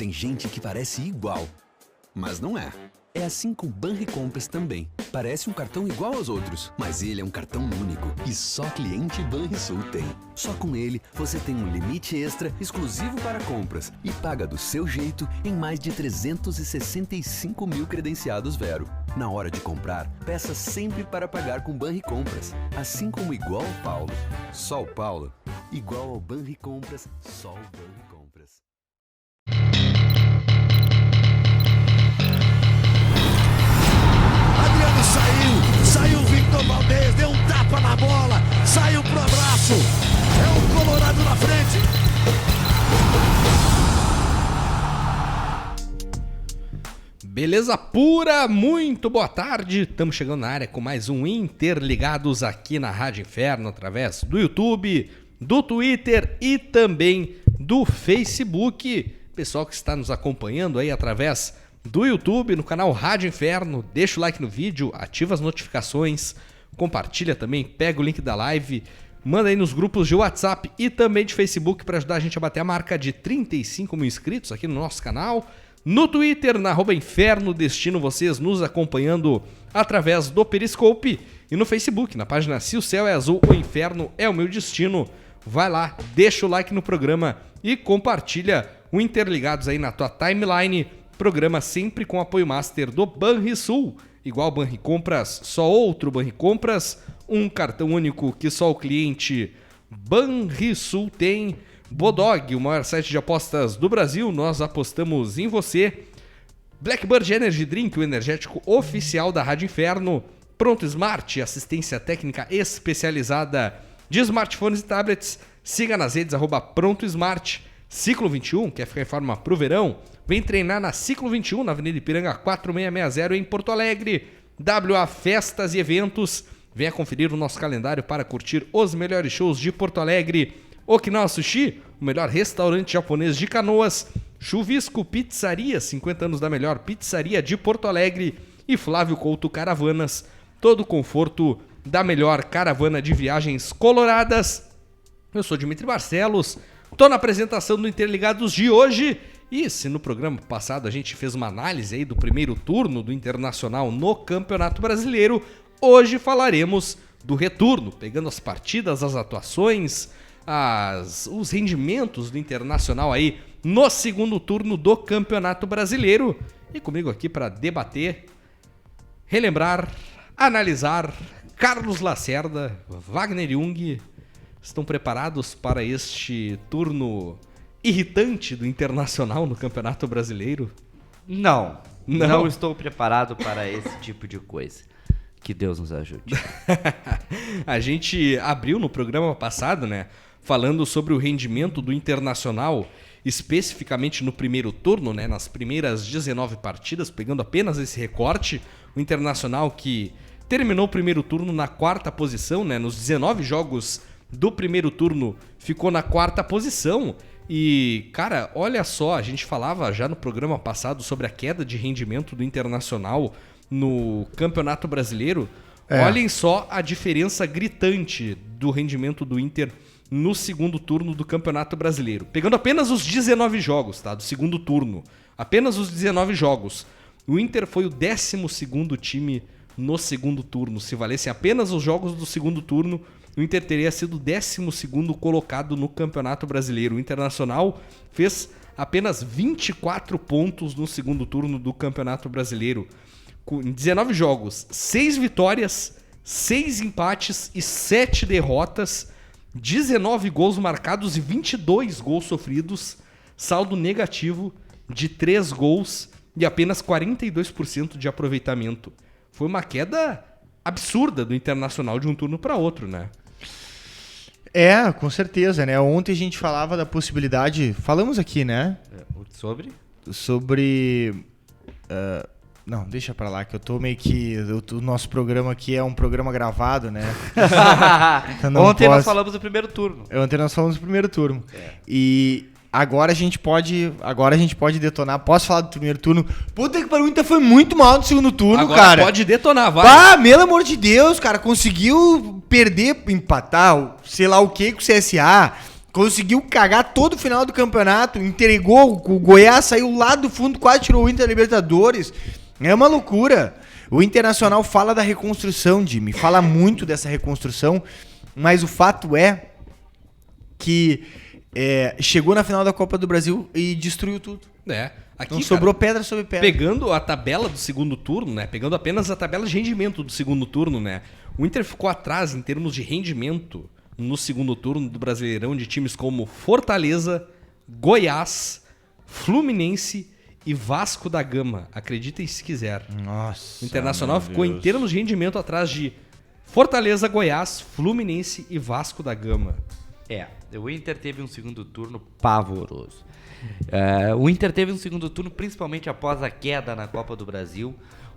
Tem gente que parece igual, mas não é. É assim com o Banricompras também. Parece um cartão igual aos outros, mas ele é um cartão único e só cliente Banrisul tem. Só com ele, você tem um limite extra exclusivo para compras e paga do seu jeito em mais de 365 mil credenciados Vero. Na hora de comprar, peça sempre para pagar com Banricompras. Assim como igual ao Paulo, só o Paulo. Igual ao Banricompras, só o Banricompras. Saiu o Victor Valdez, deu um tapa na bola, saiu pro abraço, é o Colorado na frente. Beleza pura, muito boa tarde, estamos chegando na área com mais um Interligados aqui na Rádio Inferno, através do YouTube, do Twitter e também do Facebook. Pessoal que está nos acompanhando aí através do YouTube, no canal Rádio Inferno, deixa o like no vídeo, ativa as notificações, compartilha também, pega o link da live, manda aí nos grupos de WhatsApp e também de Facebook para ajudar a gente a bater a marca de 35 mil inscritos aqui no nosso canal. No Twitter, na @Inferno Destino, vocês nos acompanhando através do Periscope e no Facebook, na página Se o Céu é Azul, o Inferno é o Meu Destino. Vai lá, deixa o like no programa e compartilha o Interligados aí na tua timeline. Programa sempre com apoio master do Banrisul. Igual Banricompras, só outro Banricompras. Um cartão único que só o cliente Banrisul tem. Bodog, o maior site de apostas do Brasil. Nós apostamos em você. Blackbird Energy Drink, o energético oficial da Rádio Inferno. Pronto Smart, assistência técnica especializada de smartphones e tablets. Siga nas redes @Pronto Smart. Ciclo 21, quer ficar em forma pro verão? Vem treinar na Ciclo 21, na Avenida Ipiranga 4660 em Porto Alegre. WA Festas e Eventos. Venha conferir o nosso calendário para curtir os melhores shows de Porto Alegre. Okinawa Sushi, o melhor restaurante japonês de Canoas. Chuvisco Pizzaria, 50 anos da melhor pizzaria de Porto Alegre. E Flávio Couto Caravanas, todo o conforto da melhor caravana de viagens coloradas. Eu sou Dimitri Barcelos, tô na apresentação do Interligados de hoje. E se no programa passado a gente fez uma análise aí do primeiro turno do Internacional no Campeonato Brasileiro, hoje falaremos do retorno, pegando as partidas, as atuações, os rendimentos do Internacional aí no segundo turno do Campeonato Brasileiro. E comigo aqui para debater, relembrar, analisar, Carlos Lacerda, Wagner Jung. Estão preparados para este turno irritante do Internacional no Campeonato Brasileiro? Não estou preparado para esse tipo de coisa. Que Deus nos ajude. A gente abriu no programa passado, né, falando sobre o rendimento do Internacional, especificamente no primeiro turno, né, nas primeiras 19 partidas, pegando apenas esse recorte. O Internacional que terminou o primeiro turno na 4ª posição, né, nos 19 jogos do primeiro turno ficou na 4ª posição. E, cara, olha só, a gente falava já no programa passado sobre a queda de rendimento do Internacional no Campeonato Brasileiro. Olhem só a diferença gritante do rendimento do Inter no segundo turno do Campeonato Brasileiro. Pegando apenas os 19 jogos, tá, do segundo turno. Apenas os 19 jogos. O Inter foi o 12º time no segundo turno. Se valessem apenas os jogos do segundo turno, o Inter teria sido o 12º colocado no Campeonato Brasileiro. O Internacional fez apenas 24 pontos no segundo turno do Campeonato Brasileiro. Em 19 jogos, 6 vitórias, 6 empates e 7 derrotas, 19 gols marcados e 22 gols sofridos, saldo negativo de 3 gols e apenas 42% de aproveitamento. Foi uma queda absurda do Internacional de um turno para outro, né? Com certeza, né? Ontem a gente falava da possibilidade... Falamos aqui, né? Sobre... Não, deixa pra lá, que eu tô meio que... O nosso programa aqui é um programa gravado, né? Então Ontem nós falamos do primeiro turno. Ontem nós falamos do primeiro turno. E... Agora a gente pode detonar. Posso falar do primeiro turno? Puta que pariu, o Inter foi muito mal no segundo turno, agora, cara. Pode detonar, vai. Pelo amor de Deus, cara. Conseguiu perder, empatar, sei lá o que com o CSA. conseguiu cagar todo o final do campeonato, entregou, o Goiás saiu lá do fundo, quase tirou o Inter da Libertadores. É uma loucura. O Internacional fala da reconstrução, Jimmy, fala muito dessa reconstrução, mas o fato é que chegou na final da Copa do Brasil e destruiu tudo. Aqui, não sobrou pedra sobre pedra. Pegando a tabela do segundo turno, né? Pegando apenas a tabela de rendimento do segundo turno, né? O Inter ficou atrás em termos de rendimento no segundo turno do Brasileirão de times como Fortaleza, Goiás, Fluminense e Vasco da Gama. Acreditem se quiser. Nossa. O Internacional ficou em termos de rendimento atrás de Fortaleza, Goiás, Fluminense e Vasco da Gama. O Inter teve um segundo turno pavoroso. O Inter teve um segundo turno, principalmente após a queda na Copa do Brasil.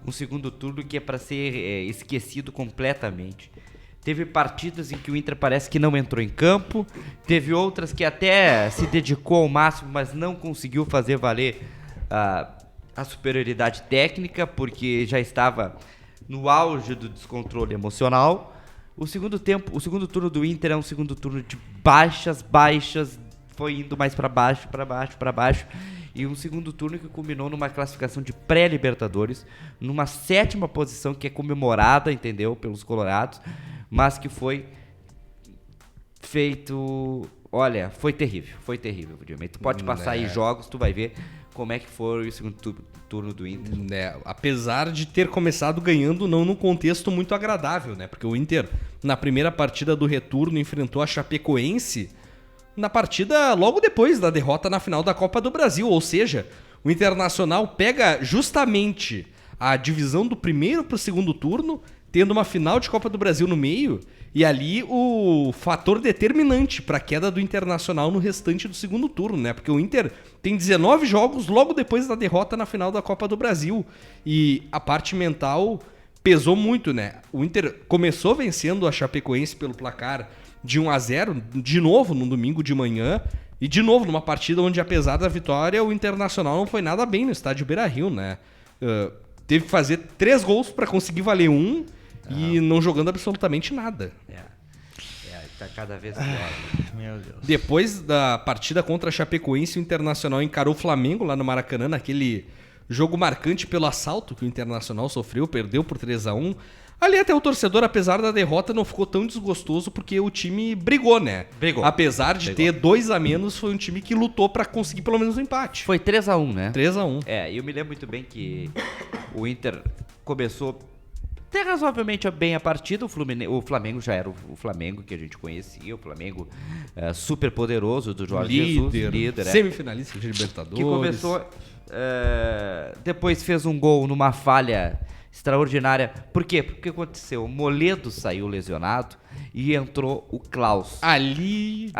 Um segundo turno que é para ser esquecido completamente. Teve partidas em que o Inter parece que não entrou em campo. Teve outras que até se dedicou ao máximo, mas não conseguiu fazer valer a superioridade técnica, porque já estava no auge do descontrole emocional. O segundo turno do Inter é um segundo turno de baixas, foi indo mais para baixo. E um segundo turno que culminou numa classificação de pré-Libertadores, numa 7ª posição que é comemorada, entendeu, pelos colorados, mas que foi feito... Olha, foi terrível, Jimmy. Tu pode passar aí jogos, tu vai ver como é que foi o segundo turno do Inter. Apesar de ter começado ganhando, não num contexto muito agradável, né? Porque o Inter, na primeira partida do retorno, enfrentou a Chapecoense na partida logo depois da derrota na final da Copa do Brasil. Ou seja, o Internacional pega justamente a divisão do primeiro para o segundo turno, tendo uma final de Copa do Brasil no meio, e ali o fator determinante para a queda do Internacional no restante do segundo turno, né? Porque o Inter tem 19 jogos logo depois da derrota na final da Copa do Brasil. E a parte mental pesou muito, né? O Inter começou vencendo a Chapecoense pelo placar de 1-0, de novo no domingo de manhã, e de novo numa partida onde, apesar da vitória, o Internacional não foi nada bem no estádio Beira-Rio, né? Teve que fazer 3 gols para conseguir valer um, e não jogando absolutamente nada. Tá cada vez pior. Meu Deus. Depois da partida contra a Chapecoense, o Internacional encarou o Flamengo lá no Maracanã, naquele jogo marcante pelo assalto que o Internacional sofreu, perdeu por 3-1. Ali até o torcedor, apesar da derrota, não ficou tão desgostoso porque o time brigou, né? Apesar de ter 2 a menos, foi um time que lutou pra conseguir pelo menos um empate. Foi 3-1, né? 3-1. E eu me lembro muito bem que o Inter começou até razoavelmente bem a partida. O Flamengo já era o Flamengo que a gente conhecia, o Flamengo super poderoso do Jorge Jesus, líder, semifinalista de Libertadores. Que começou, depois fez um gol numa falha extraordinária. Por quê? Porque aconteceu? O Moledo saiu lesionado e entrou o Klaus. Ali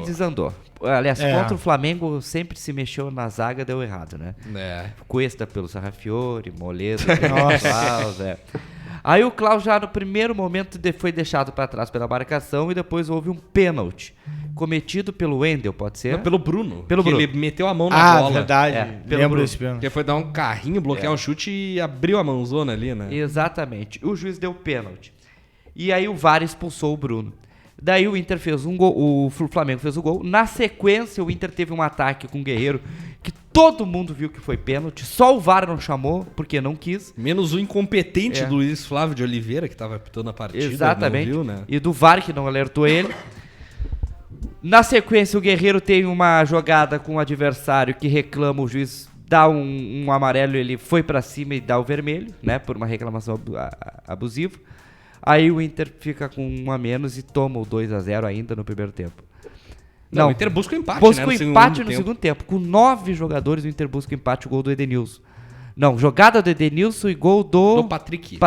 desandou. Aliás, contra o Flamengo sempre se mexeu na zaga, deu errado, né? Cuesta pelo Sarrafiore, Moledo, Klaus, Aí o Klaus já no primeiro momento foi deixado para trás pela marcação e depois houve um pênalti cometido pelo Wendel, pode ser? Não, pelo Bruno. Bruno. Ele meteu a mão na bola. Verdade. Lembro desse pênalti. Porque foi dar um carrinho, bloquear um chute e abriu a mãozona ali, né? Exatamente. O juiz deu pênalti. E aí o VAR expulsou o Bruno. Daí o Inter fez um gol, o Flamengo fez o gol. Na sequência, o Inter teve um ataque com o Guerreiro que todo mundo viu que foi pênalti. Só o VAR não chamou, porque não quis. Menos o incompetente do Luiz Flávio de Oliveira, que estava apitando a partida. Exatamente. Não viu, né? E do VAR, que não alertou ele. Na sequência, o Guerreiro tem uma jogada com o adversário que reclama, o juiz dá um amarelo, ele foi pra cima e dá o vermelho, né? Por uma reclamação abusiva. Aí o Inter fica com 1 a menos e toma o 2-0 ainda no primeiro tempo. Não, o Inter busca o empate, busca né? O empate no segundo tempo. Com 9 jogadores, o Inter busca o empate, o gol do Edenilson. Não, jogada do Edenilson e gol do Patrick.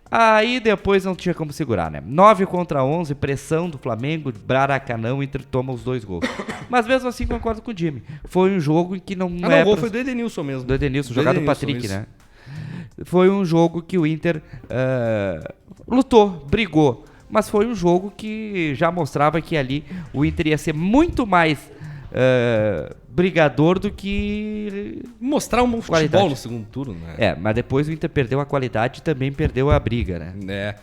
Aí depois não tinha como segurar, né? 9-11, pressão do Flamengo, Braracanã, o Inter toma os 2 gols. Mas mesmo assim, concordo com o Jimmy. Foi um jogo em que não o gol foi do Edenilson mesmo. Do Edenilson, jogada do Patrick, né? Foi um jogo que o Inter lutou, brigou. Mas foi um jogo que já mostrava que ali o Inter ia ser muito mais brigador do que... Mostrar um bom futebol no segundo turno, né? Mas depois o Inter perdeu a qualidade e também perdeu a briga, né?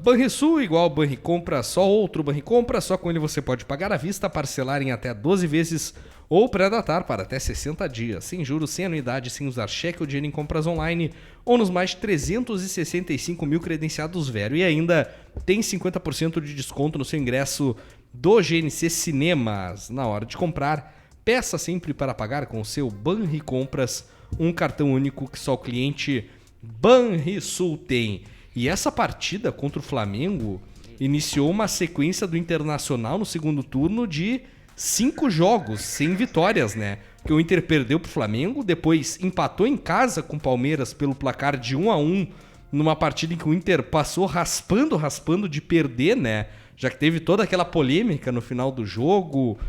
Banrisul igual Banricompra, só outro Banricompra, só com ele você pode pagar à vista, parcelar em até 12 vezes ou pré-datar para até 60 dias, sem juros, sem anuidade, sem usar cheque ou dinheiro em compras online ou nos mais de 365 mil credenciados Vero. E ainda tem 50% de desconto no seu ingresso do GNC Cinemas. Na hora de comprar, peça sempre para pagar com o seu Banricompras, um cartão único que só o cliente Banrisul tem. E essa partida contra o Flamengo iniciou uma sequência do Internacional no segundo turno de 5 jogos sem vitórias, né? Que o Inter perdeu pro Flamengo, depois empatou em casa com o Palmeiras pelo placar de 1-1, numa partida em que o Inter passou raspando de perder, né? Já que teve toda aquela polêmica no final do jogo,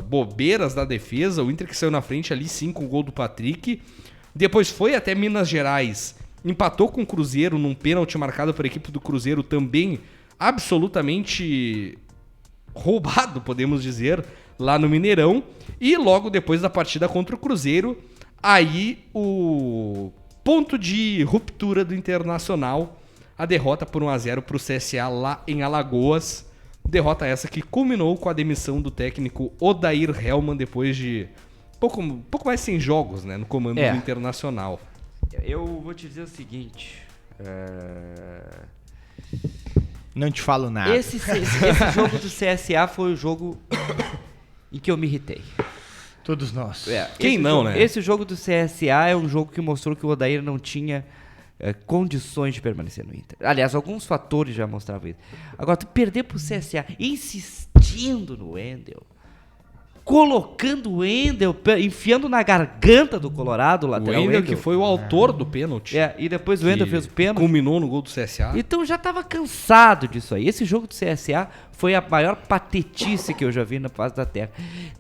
bobeiras da defesa, o Inter que saiu na frente ali, sim, com o gol do Patrick. Depois foi até Minas Gerais, empatou com o Cruzeiro num pênalti marcado por equipe do Cruzeiro, também absolutamente roubado, podemos dizer, lá no Mineirão. E logo depois da partida contra o Cruzeiro, aí o ponto de ruptura do Internacional, a derrota por 1-0 para o CSA lá em Alagoas. Derrota essa que culminou com a demissão do técnico Odair Hellmann depois de pouco mais 100 jogos, né, no comando do Internacional. Eu vou te dizer o seguinte... Não te falo nada. Esse jogo do CSA foi o jogo em que eu me irritei. Todos nós. Quem não, né? Esse jogo do CSA é um jogo que mostrou que o Odair não tinha condições de permanecer no Inter. Aliás, alguns fatores já mostravam isso. Agora, tu perder pro CSA insistindo no Wendel, colocando o Wendel, enfiando na garganta do Colorado, o lateral. O Wendel que foi o autor do pênalti. E depois o Wendel fez o pênalti. Culminou no gol do CSA. Então já tava cansado disso aí. Esse jogo do CSA foi a maior patetice que eu já vi na face da terra.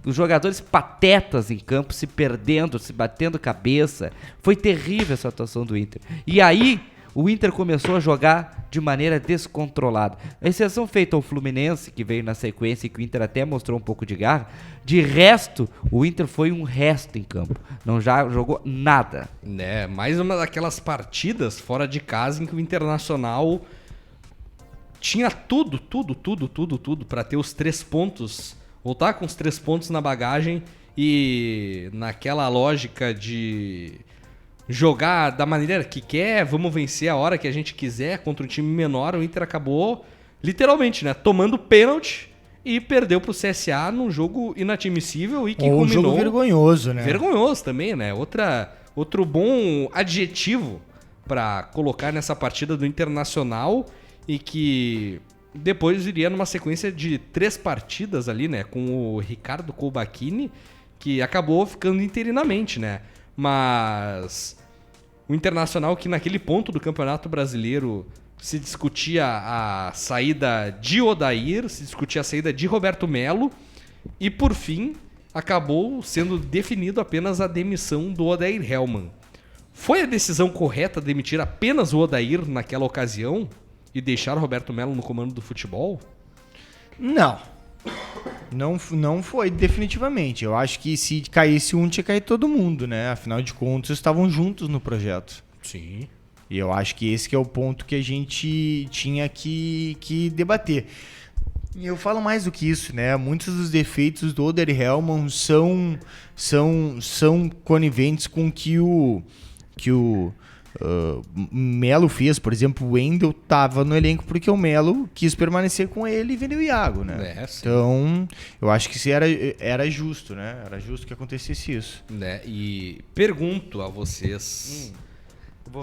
Os jogadores patetas em campo, se perdendo, se batendo cabeça. Foi terrível essa atuação do Inter. E aí, o Inter começou a jogar de maneira descontrolada. A exceção feita ao Fluminense, que veio na sequência e que o Inter até mostrou um pouco de garra. De resto, o Inter foi um resto em campo. Não já jogou nada. Né, mais uma daquelas partidas fora de casa em que o Internacional tinha tudo para ter os 3 pontos, voltar com os 3 pontos na bagagem e naquela lógica de jogar da maneira que quer, vamos vencer a hora que a gente quiser contra um time menor, o Inter acabou literalmente, né, tomando pênalti e perdeu pro CSA num jogo inadmissível e que culminou... Um jogo vergonhoso, né? Vergonhoso também, né? Outro bom adjetivo para colocar nessa partida do Internacional e que depois iria numa sequência de 3 partidas ali, né? Com o Ricardo Colbachini, que acabou ficando interinamente, né? Mas o Internacional que naquele ponto do Campeonato Brasileiro se discutia a saída de Odair, se discutia a saída de Roberto Melo e, por fim, acabou sendo definido apenas a demissão do Odair Hellmann. Foi a decisão correta demitir apenas o Odair naquela ocasião e deixar o Roberto Melo no comando do futebol? Não foi definitivamente. Eu acho que se caísse um, tinha caído todo mundo, né? Afinal de contas, estavam juntos no projeto. Sim. E eu acho que esse que é o ponto que a gente tinha que debater. E eu falo mais do que isso, né? Muitos dos defeitos do Odair Hellmann são coniventes com que o Melo fez. Por exemplo, o Wendel estava no elenco porque o Melo quis permanecer com ele e vendeu o Iago, né? Então, eu acho que isso era justo, né? Era justo que acontecesse isso. Né? E pergunto a vocês...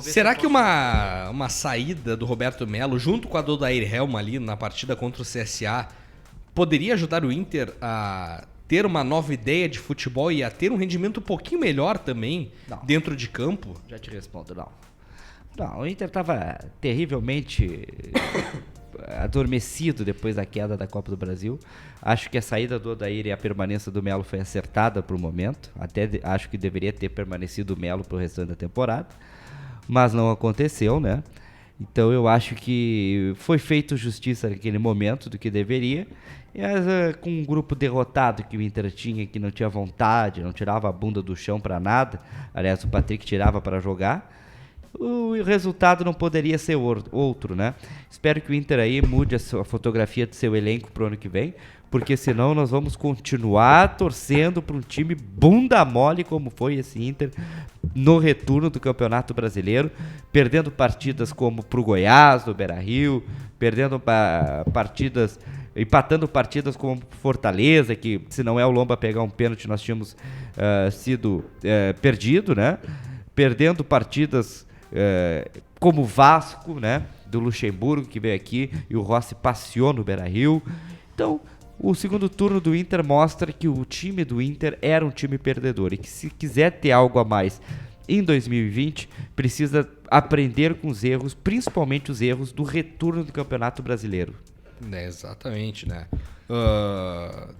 Será que uma saída do Roberto Melo junto com a do Odair Hellmann ali na partida contra o CSA poderia ajudar o Inter a ter uma nova ideia de futebol e a ter um rendimento um pouquinho melhor também dentro de campo? Já te respondo, não. O Inter estava terrivelmente adormecido depois da queda da Copa do Brasil. Acho que a saída do Odair e a permanência do Melo foi acertada para o momento. Até acho que deveria ter permanecido o Melo para o restante da temporada. Mas não aconteceu, né? Então eu acho que foi feito justiça naquele momento do que deveria. Mas, com um grupo derrotado que o Inter tinha, que não tinha vontade, não tirava a bunda do chão para nada. Aliás, o Patrick tirava para jogar. o resultado não poderia ser outro, né? Espero que o Inter aí mude a fotografia do seu elenco pro ano que vem, porque senão nós vamos continuar torcendo para um time bunda mole como foi esse Inter no retorno do Campeonato Brasileiro, perdendo partidas como pro Goiás, no Beira-Rio, perdendo partidas, empatando partidas como Fortaleza, que se não é o Lomba pegar um pênalti nós tínhamos sido perdido, né? Perdendo partidas como o Vasco, né? Do Luxemburgo, que veio aqui e o Rossi passeou no Beira-Rio. Então, o segundo turno do Inter mostra que o time do Inter era um time perdedor e que se quiser ter algo a mais em 2020, precisa aprender com os erros, principalmente os erros do retorno do Campeonato Brasileiro. Exatamente, né?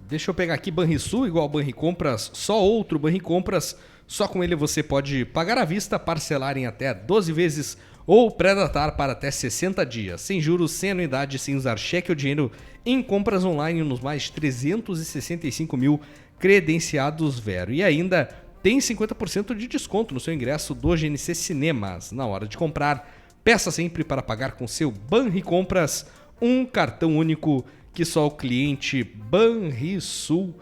Deixa eu pegar aqui Banrisul, igual Banricompras, só outro Banricompras. Só com ele você pode pagar à vista, parcelar em até 12 vezes ou pré-datar para até 60 dias, sem juros, sem anuidade, sem usar cheque ou dinheiro, em compras online nos mais de 365 mil credenciados Vero. E ainda tem 50% de desconto no seu ingresso do GNC Cinemas. Na hora de comprar, peça sempre para pagar com seu Banricompras, um cartão único que só o cliente Banrisul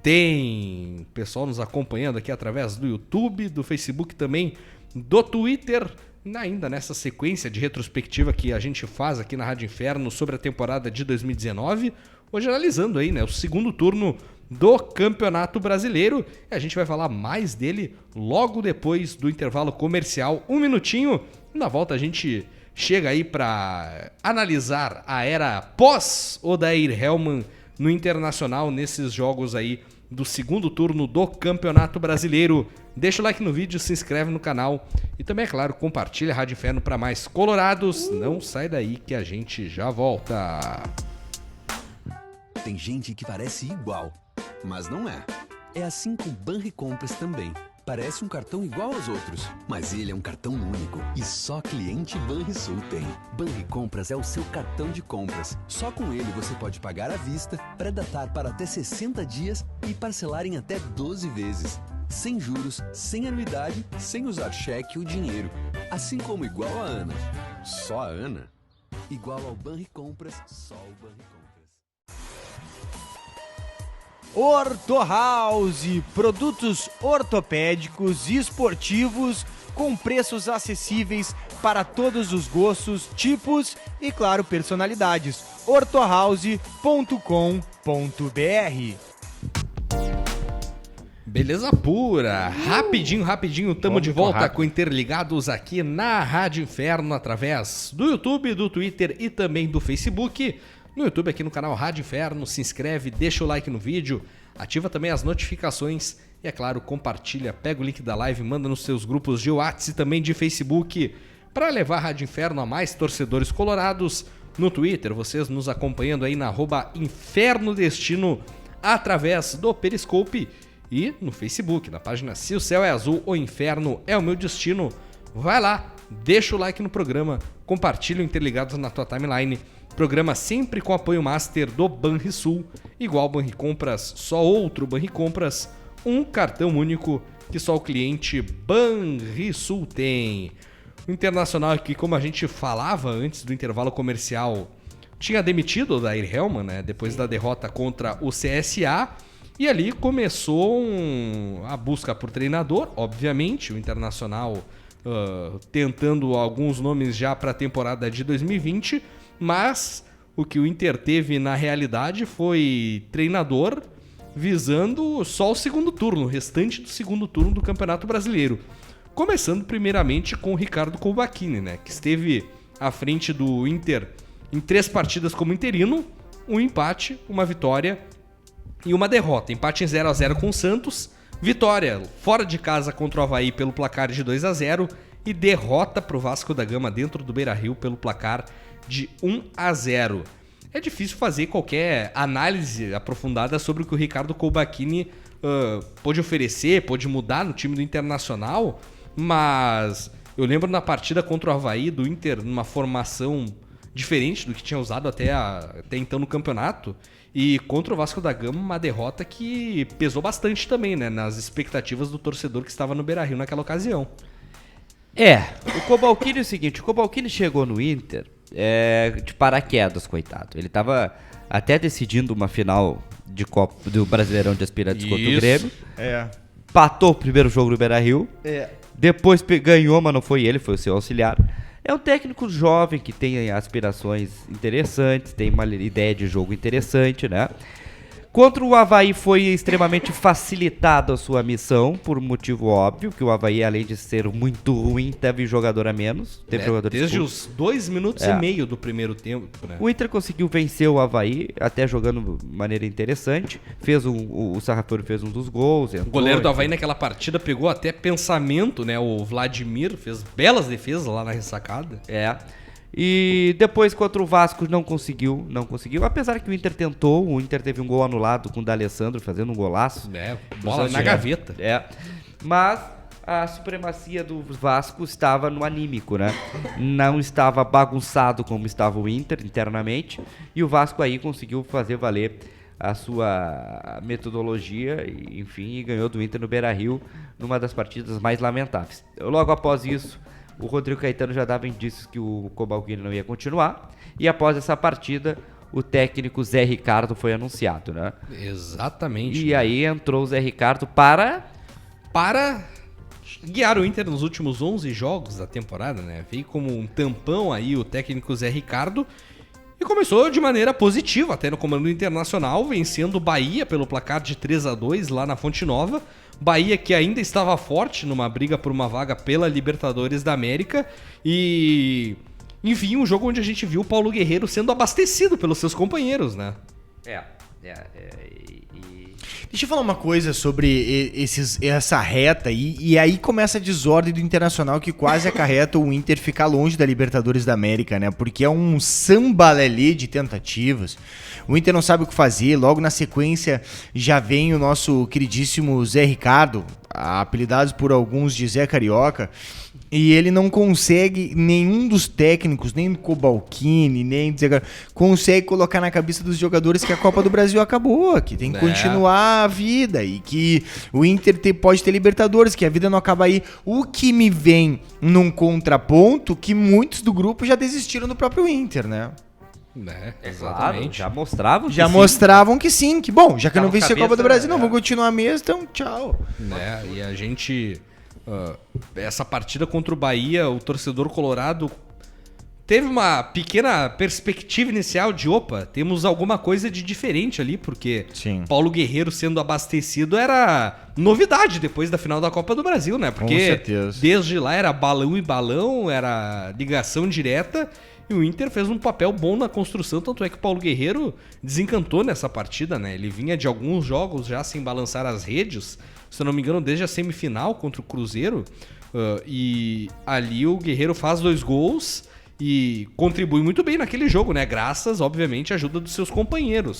tem. Pessoal nos acompanhando aqui através do YouTube, do Facebook também, do Twitter, ainda nessa sequência de retrospectiva que a gente faz aqui na Rádio Inferno sobre a temporada de 2019, hoje analisando aí, né, o segundo turno do Campeonato Brasileiro, e a gente vai falar mais dele logo depois do intervalo comercial, um minutinho. Na volta a gente chega aí para analisar a era pós-Odair Hellmann no Internacional, nesses jogos aí do segundo turno do Campeonato Brasileiro. Deixa o like no vídeo, se inscreve no canal e também, é claro, compartilha a Rádio Inferno para mais colorados. Não sai daí que a gente já volta. Tem gente que parece igual, mas não é. É assim com o Banricompras também. Parece um cartão igual aos outros, mas ele é um cartão único e só cliente Banrisul tem. Banricompras é o seu cartão de compras. Só com ele você pode pagar à vista, pré-datar para até 60 dias e parcelar em até 12 vezes. Sem juros, sem anuidade, sem usar cheque ou dinheiro. Assim como igual a Ana. Só a Ana? Igual ao Banricompras, só o Banricompras. Orto House, produtos ortopédicos e esportivos com preços acessíveis para todos os gostos, tipos e, claro, personalidades. ortohouse.com.br. Beleza pura, rapidinho, tamo de volta com Interligados aqui na Rádio Inferno, através do YouTube, do Twitter e também do Facebook. No YouTube, aqui no canal Rádio Inferno, se inscreve, deixa o like no vídeo, ativa também as notificações e, é claro, compartilha, pega o link da live, manda nos seus grupos de WhatsApp e também de Facebook para levar a Rádio Inferno a mais torcedores colorados. No Twitter, vocês nos acompanhando aí na @InfernoDestino através do Periscope e no Facebook, na página Se o Céu é Azul, o Inferno é o Meu Destino. Vai lá, deixa o like no programa, compartilha o Interligados na tua timeline. Programa sempre com apoio master do Banrisul, igual Banricompras, só outro Banricompras, um cartão único que só o cliente Banrisul tem. O Internacional aqui, como a gente falava antes do intervalo comercial, tinha demitido o Odair Hellmann, né, depois da derrota contra o CSA, e ali começou a busca por treinador, obviamente, o Internacional tentando alguns nomes já para a temporada de 2020, mas o que o Inter teve na realidade foi treinador visando só o segundo turno, o restante do segundo turno do Campeonato Brasileiro. Começando primeiramente com o Ricardo Colbachini, né, que esteve à frente do Inter em 3 partidas como interino, um empate, uma vitória e uma derrota. Empate em 0-0 com o Santos, vitória fora de casa contra o Avaí pelo placar de 2-0 e derrota para o Vasco da Gama dentro do Beira-Rio pelo placar de 1-0. É difícil fazer qualquer análise aprofundada sobre o que o Ricardo Colbachini pôde oferecer, pôde mudar no time do Internacional, mas eu lembro na partida contra o Avaí do Inter, numa formação diferente do que tinha usado até então no campeonato, e contra o Vasco da Gama uma derrota que pesou bastante também, né, nas expectativas do torcedor que estava no Beira-Rio naquela ocasião. O Cobalcini é o seguinte, o Cobalcini chegou no Inter de paraquedas, coitado. Ele tava até decidindo uma final de Copa do Brasileirão de Aspirantes contra o Grêmio. Patou o primeiro jogo no Beira-Rio. Depois ganhou, mas não foi ele, foi o seu auxiliar. É um técnico jovem que tem aspirações interessantes, tem uma ideia de jogo interessante, né? Contra o Avaí foi extremamente facilitada a sua missão, por um motivo óbvio, que o Avaí, além de ser muito ruim, teve jogador a menos. Teve jogador desde os 2 minutos e meio do primeiro tempo. Né? O Inter conseguiu vencer o Avaí, até jogando de maneira interessante. O Sarrafiori fez um dos gols. O goleiro do Avaí naquela partida pegou até pensamento, né? O Vladimir fez belas defesas lá na ressacada. E depois contra o Vasco não conseguiu. Apesar que o Inter tentou, o Inter teve um gol anulado com o D'Alessandro fazendo um golaço. Bola na gaveta. Mas a supremacia do Vasco estava no anímico, né? Não estava bagunçado como estava o Inter internamente. E o Vasco aí conseguiu fazer valer a sua metodologia, enfim, e ganhou do Inter no Beira-Rio numa das partidas mais lamentáveis. Logo após isso, o Rodrigo Caetano já dava indícios que o Cobalcini não ia continuar. E após essa partida, o técnico Zé Ricardo foi anunciado, né? Exatamente. E aí entrou o Zé Ricardo para guiar o Inter nos últimos 11 jogos da temporada, né? Veio como um tampão aí o técnico Zé Ricardo. E começou de maneira positiva, até no comando internacional, vencendo o Bahia pelo placar de 3-2 lá na Fonte Nova. Bahia que ainda estava forte numa briga por uma vaga pela Libertadores da América. E, enfim, um jogo onde a gente viu o Paulo Guerreiro sendo abastecido pelos seus companheiros, né? Deixa eu falar uma coisa sobre essa reta aí, e aí começa a desordem do Internacional que quase acarreta o Inter ficar longe da Libertadores da América, né? Porque é um sambalelê de tentativas. O Inter não sabe o que fazer, logo na sequência já vem o nosso queridíssimo Zé Ricardo, apelidado por alguns de Zé Carioca, e ele não consegue, nenhum dos técnicos, nem do Cobalcini, nem do Zé Carioca, consegue colocar na cabeça dos jogadores que a Copa do Brasil acabou, que tem que continuar a vida e que o Inter pode ter Libertadores, que a vida não acaba aí. O que me vem num contraponto que muitos do grupo já desistiram do próprio Inter, né? Exatamente. Claro, já mostravam que sim, que bom, já que eu não venci a Copa do Brasil, não vou né? continuar mesmo, então tchau. E a gente... essa partida contra o Bahia, o torcedor colorado teve uma pequena perspectiva inicial de temos alguma coisa de diferente ali, porque Sim. Paulo Guerreiro sendo abastecido era novidade depois da final da Copa do Brasil, né? Porque Com certeza. Desde lá era balão e balão, era ligação direta, e o Inter fez um papel bom na construção, tanto é que o Paulo Guerreiro desencantou nessa partida, né? Ele vinha de alguns jogos já sem balançar as redes, se eu não me engano, desde a semifinal contra o Cruzeiro, e ali o Guerreiro faz 2 gols e contribui muito bem naquele jogo, né? Graças, obviamente, à ajuda dos seus companheiros.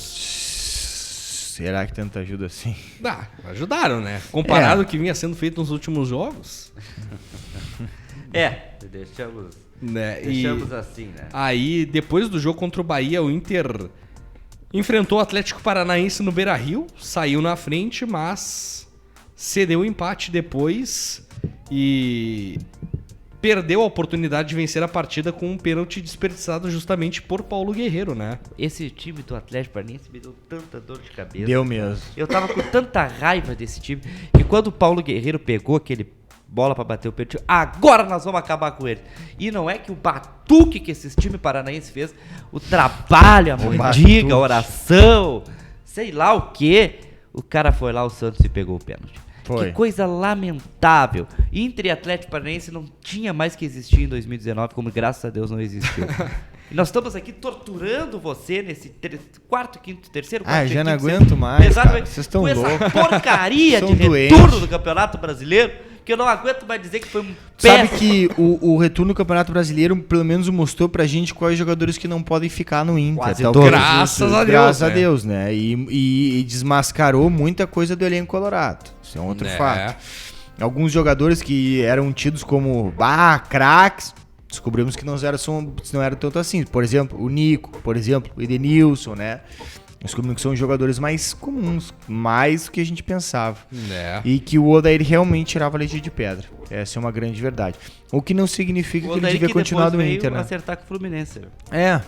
Será que tanta ajuda assim? Ajudaram, né? Comparado ao que vinha sendo feito nos últimos jogos. Deixamos assim, né? Aí, depois do jogo contra o Bahia, o Inter enfrentou o Atlético Paranaense no Beira-Rio, saiu na frente, mas cedeu o empate depois e perdeu a oportunidade de vencer a partida com um pênalti desperdiçado justamente por Paulo Guerreiro, né? Esse time do Atlético Paranaense me deu tanta dor de cabeça. Deu mesmo. Eu tava com tanta raiva desse time que quando o Paulo Guerreiro pegou aquele bola pra bater o pênalti, agora nós vamos acabar com ele. E não é que o batuque que esse time paranaense fez, o trabalho, a mandiga, a oração, sei lá o quê, o cara foi lá, o Santos, e pegou o pênalti. Foi. Que coisa lamentável. Inter e Atlético Paranaense não tinha mais que existir em 2019, como graças a Deus não existiu. E nós estamos aqui torturando você nesse quarto, quinto, terceiro, quarto, já não quinto, aguento mais, exatamente, vocês estão com essa loucos. porcaria de São retorno doentes. do Campeonato Brasileiro, que eu não aguento mais dizer que foi um Sabe péssimo. que o retorno do Campeonato Brasileiro pelo menos mostrou pra gente quais jogadores que não podem ficar no Inter. Quase Tal todos. que- Graças a Deus, Graças a né? Deus, né? E desmascarou muita coisa do elenco colorado. Isso é um outro fato. Alguns jogadores que eram tidos como craques, descobrimos que não eram tanto assim. Por exemplo, o Nico, por exemplo, o Edenilson, né? Descobrimos que são jogadores mais comuns, mais do que a gente pensava. É. E que o Odair realmente tirava leite de pedra. Essa é uma grande verdade. O que não significa que ele devia continuar no Inter, né? Acertar com o Fluminense.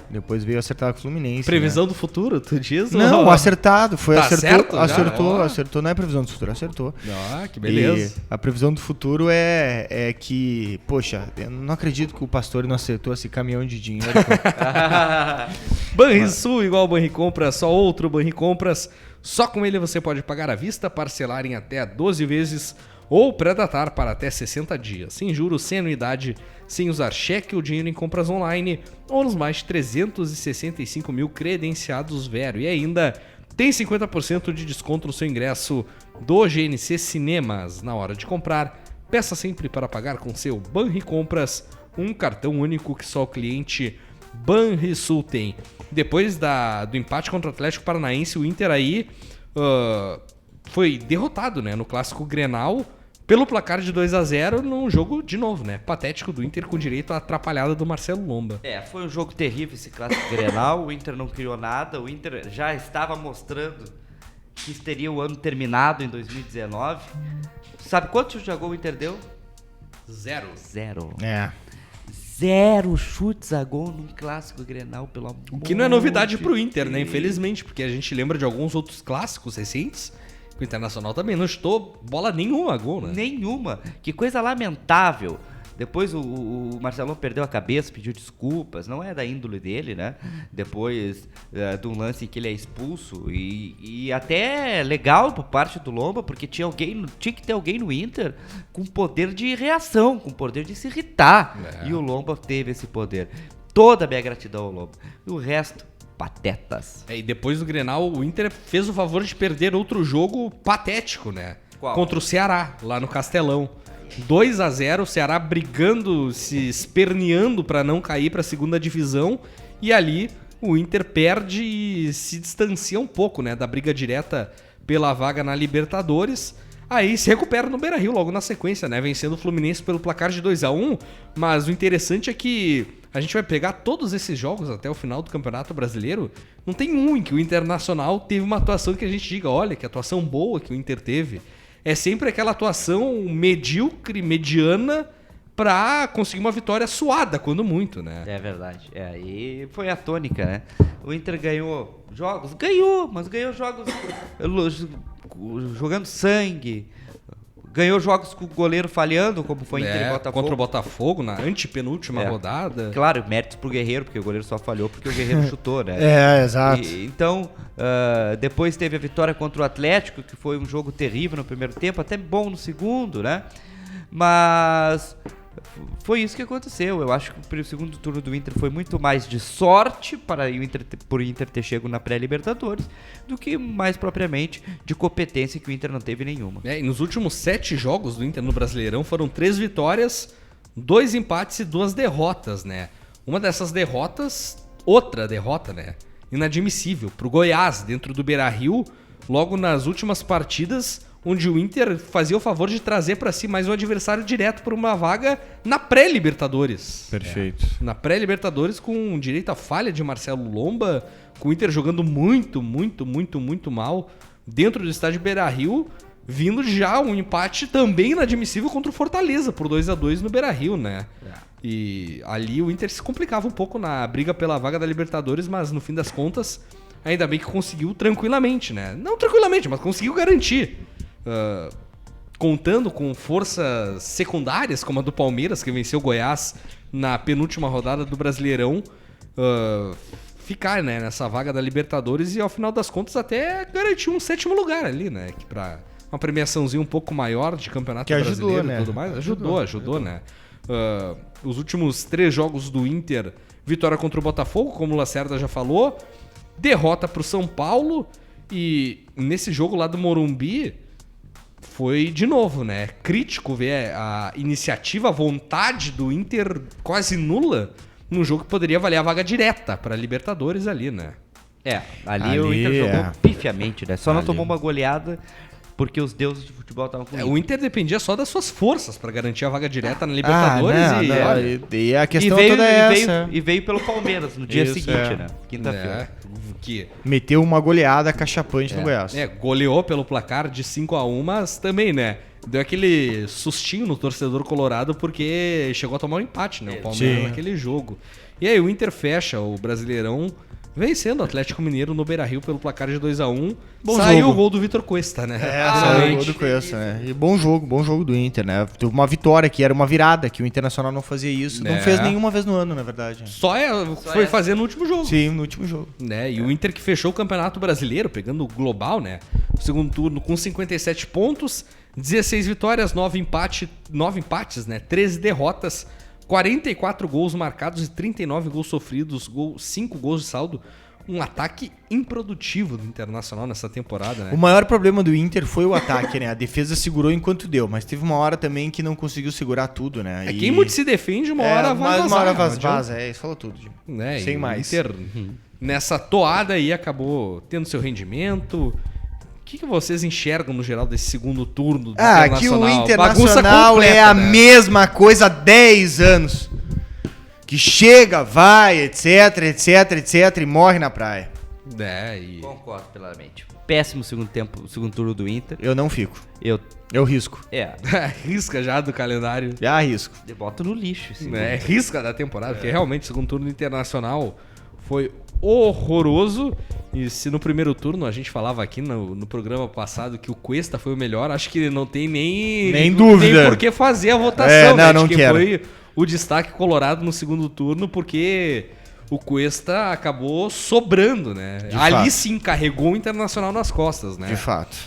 Depois veio acertar com o Fluminense. Previsão do futuro, tu diz? Não, acertado. Foi Tá acertou, certo já? acertou. Não é previsão do futuro, acertou. Ah, que beleza. E a previsão do futuro é que, poxa, eu não acredito que o Pastore não acertou esse caminhão de dinheiro. Banrisul igual Banricompras, só outro Banricompras. Só com ele você pode pagar à vista, parcelar em até 12 vezes ou pré-datar para até 60 dias, sem juros, sem anuidade, sem usar cheque ou dinheiro em compras online ou nos mais de 365 mil credenciados Vero. E ainda tem 50% de desconto no seu ingresso do GNC Cinemas. Na hora de comprar, peça sempre para pagar com seu Banricompras, um cartão único que só o cliente Banrisul tem. Depois do empate contra o Atlético Paranaense, o Inter aí foi derrotado, né, no clássico Grenal pelo placar de 2-0 num jogo, de novo, né, patético do Inter com direito à atrapalhada do Marcelo Lomba. Foi um jogo terrível esse clássico Grenal. O Inter não criou nada. O Inter já estava mostrando que teria o ano terminado em 2019. Sabe quantos chutes a gol o Inter deu? Zero. 0 chutes a gol num clássico Grenal, pelo amor de Deus. O que não é novidade pro Inter, né? Infelizmente, porque a gente lembra de alguns outros clássicos recentes. O Internacional também não chutou bola nenhuma a gol, né? Nenhuma. Que coisa lamentável. Depois o Marcelo perdeu a cabeça, pediu desculpas. Não é da índole dele, né? Depois de um lance em que ele é expulso. E até legal por parte do Lomba, porque tinha que ter alguém no Inter com poder de reação, com poder de se irritar. E o Lomba teve esse poder. Toda a minha gratidão ao Lomba. E o resto, patetas. E depois do Grenal, o Inter fez o favor de perder outro jogo patético, né? Qual? Contra o Ceará, lá no Castelão. 2-0, o Ceará brigando, se esperneando para não cair para a segunda divisão. E ali o Inter perde e se distancia um pouco, né, da briga direta pela vaga na Libertadores. Aí se recupera no Beira-Rio logo na sequência, né, vencendo o Fluminense pelo placar de 2-1. Mas o interessante é que a gente vai pegar todos esses jogos até o final do Campeonato Brasileiro. Não tem um em que o Internacional teve uma atuação que a gente diga, olha, que atuação boa que o Inter teve. É sempre aquela atuação medíocre, mediana, pra conseguir uma vitória suada, quando muito, né? É verdade. E foi a tônica, né? O Inter ganhou jogos, mas ganhou jogos jogando sangue. Ganhou jogos com o goleiro falhando, como foi Inter e Botafogo. Contra o Botafogo, na antepenúltima rodada. Claro, méritos pro Guerreiro, porque o goleiro só falhou porque o Guerreiro chutou, né? Exato. Então, depois teve a vitória contra o Atlético, que foi um jogo terrível no primeiro tempo, até bom no segundo, né? Mas foi isso que aconteceu. Eu acho que o segundo turno do Inter foi muito mais de sorte para o Inter ter chego na pré-Libertadores do que mais propriamente de competência, que o Inter não teve nenhuma. E nos últimos 7 jogos do Inter no Brasileirão foram 3 vitórias, 2 empates e 2 derrotas, né? Uma dessas derrotas, outra derrota, né? Inadmissível, pro Goiás, dentro do Beira-Rio, logo nas últimas partidas, onde o Inter fazia o favor de trazer para si mais um adversário direto por uma vaga na pré-Libertadores. Perfeito. Na pré-Libertadores, com direito à falha de Marcelo Lomba, com o Inter jogando muito mal dentro do estádio Beira-Rio, vindo já um empate também inadmissível contra o Fortaleza, por 2-2 no Beira-Rio, né? E ali o Inter se complicava um pouco na briga pela vaga da Libertadores, mas no fim das contas, ainda bem que conseguiu tranquilamente, né? Não tranquilamente, mas conseguiu garantir. Contando com forças secundárias, como a do Palmeiras, que venceu o Goiás na penúltima rodada do Brasileirão, ficar, né, nessa vaga da Libertadores e, ao final das contas, até garantiu um 7º lugar ali, né? Que pra uma premiaçãozinha um pouco maior de campeonato que ajudou, brasileiro né? E tudo mais. Ajudou, né? Os últimos 3 jogos do Inter, vitória contra o Botafogo, como o Lacerda já falou, derrota pro São Paulo, e nesse jogo lá do Morumbi foi, de novo, né, crítico ver a iniciativa, a vontade do Inter quase nula num jogo que poderia valer a vaga direta para Libertadores ali, né? Ali o Inter jogou pifiamente, né? Só não tomou uma goleada porque os deuses de futebol estavam com O Inter dependia só das suas forças pra garantir a vaga direta na Libertadores e a questão toda é essa. E veio pelo Palmeiras no dia Isso, seguinte, né? Quinta-feira. Que Meteu uma goleada cachapante no Goiás. goleou pelo placar de 5-1, mas também, né? Deu aquele sustinho no torcedor colorado porque chegou a tomar um empate, né? O Palmeiras Sim. naquele jogo. E aí o Inter fecha o Brasileirão vencendo o Atlético Mineiro no Beira-Rio pelo placar de 2-1. Saiu jogo. o gol do Vitor Cuesta, né? Saiu o gol do Cuesta, né? E bom jogo do Inter, né? Teve uma vitória que era uma virada, que o Internacional não fazia isso. Não fez nenhuma vez no ano, na verdade. Foi fazer no último jogo. Sim, no último jogo. Né? E o Inter que fechou o Campeonato Brasileiro, pegando o global, né? O segundo turno com 57 pontos, 16 vitórias, 9 empates, né? 13 derrotas, 44 gols marcados e 39 gols sofridos, 5 gols de saldo. Um ataque improdutivo do Internacional nessa temporada, né? O maior problema do Inter foi o ataque, né? A defesa segurou enquanto deu, mas teve uma hora também que não conseguiu segurar tudo, né? Quem muito se defende, uma hora vai vazar. Uma hora não adianta. vaza, isso falou tudo. Né? Sem e mais. O Inter, nessa toada aí, acabou tendo seu rendimento. O que vocês enxergam no geral desse segundo turno do Internacional? Que o Bagunça Internacional completa, é a né? mesma coisa há 10 anos. Que chega, vai, etc, e morre na praia. Concordo plenamente. Péssimo segundo turno do Inter. Eu não fico. Eu risco. Risca já do calendário. Já risco. Eu boto no lixo. Assim, Risca da temporada, porque realmente o segundo turno do Internacional foi horroroso. E se no primeiro turno a gente falava aqui no programa passado que o Cuesta foi o melhor, acho que não tem nem dúvida. Nem por que fazer a votação, né? Não de quem quero. foi o destaque colorado no segundo turno, porque o Cuesta acabou sobrando, né? Ali fato. sim carregou o Internacional nas costas, né? De fato.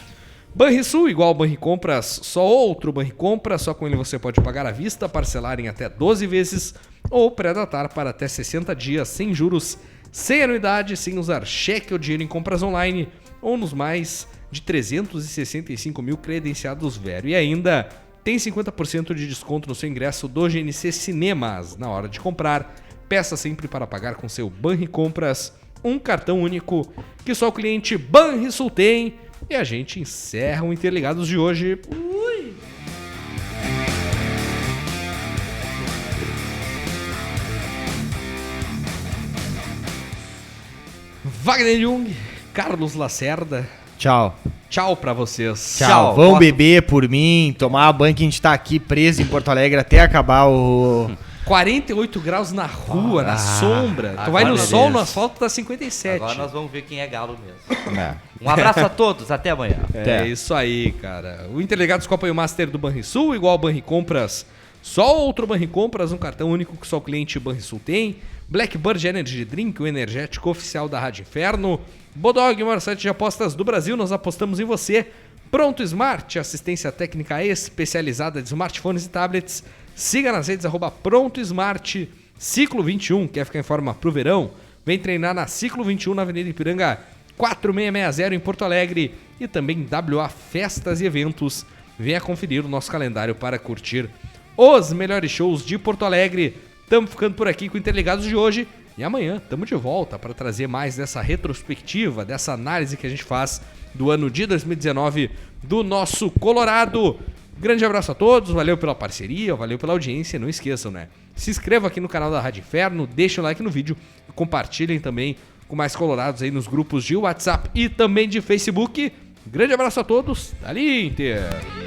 Banrisul, igual Banricompras, só outro Banricompras, só com ele você pode pagar à vista, parcelar em até 12 vezes ou pré-datar para até 60 dias sem juros, sem anuidade, sem usar cheque ou dinheiro em compras online ou nos mais de 365 mil credenciados Vero. E ainda tem 50% de desconto no seu ingresso do GNC Cinemas. Na hora de comprar, peça sempre para pagar com seu Banricompras, um cartão único que só o cliente Banrisul tem. E a gente encerra o Interligados de hoje. Wagner Jung, Carlos Lacerda, Tchau. tchau pra vocês. Tchau. Vão beber por mim, tomar banho, que a gente tá aqui preso em Porto Alegre até acabar o... 48 graus na rua, na sombra. Tu vai no agora sol, mesmo. no asfalto tá 57. Agora nós vamos ver quem é galo mesmo. É. Um abraço a todos, até amanhã. É isso aí, cara. O Interligados Copa e o Master do Banrisul, igual ao Banricompras. Só outro Banricompras, um cartão único que só o cliente Banrisul tem. Blackbird Energy Drink, o energético oficial da Rádio Inferno. Bodog, o maior site de apostas do Brasil, nós apostamos em você. Pronto Smart, assistência técnica especializada de smartphones e tablets. Siga nas redes @ProntoSmart. Ciclo 21, quer ficar em forma pro verão? Vem treinar na Ciclo 21 na Avenida Ipiranga 4660 em Porto Alegre. E também WA Festas e Eventos. Venha conferir o nosso calendário para curtir os melhores shows de Porto Alegre. Estamos ficando por aqui com o Interligados de hoje. E amanhã estamos de volta para trazer mais dessa retrospectiva, dessa análise que a gente faz do ano de 2019 do nosso Colorado. Grande abraço a todos, valeu pela parceria, valeu pela audiência. Não esqueçam, né? Se inscreva aqui no canal da Rádio Inferno, deixem o like no vídeo e compartilhem também com mais colorados aí nos grupos de WhatsApp e também de Facebook. Grande abraço a todos, dali Inter!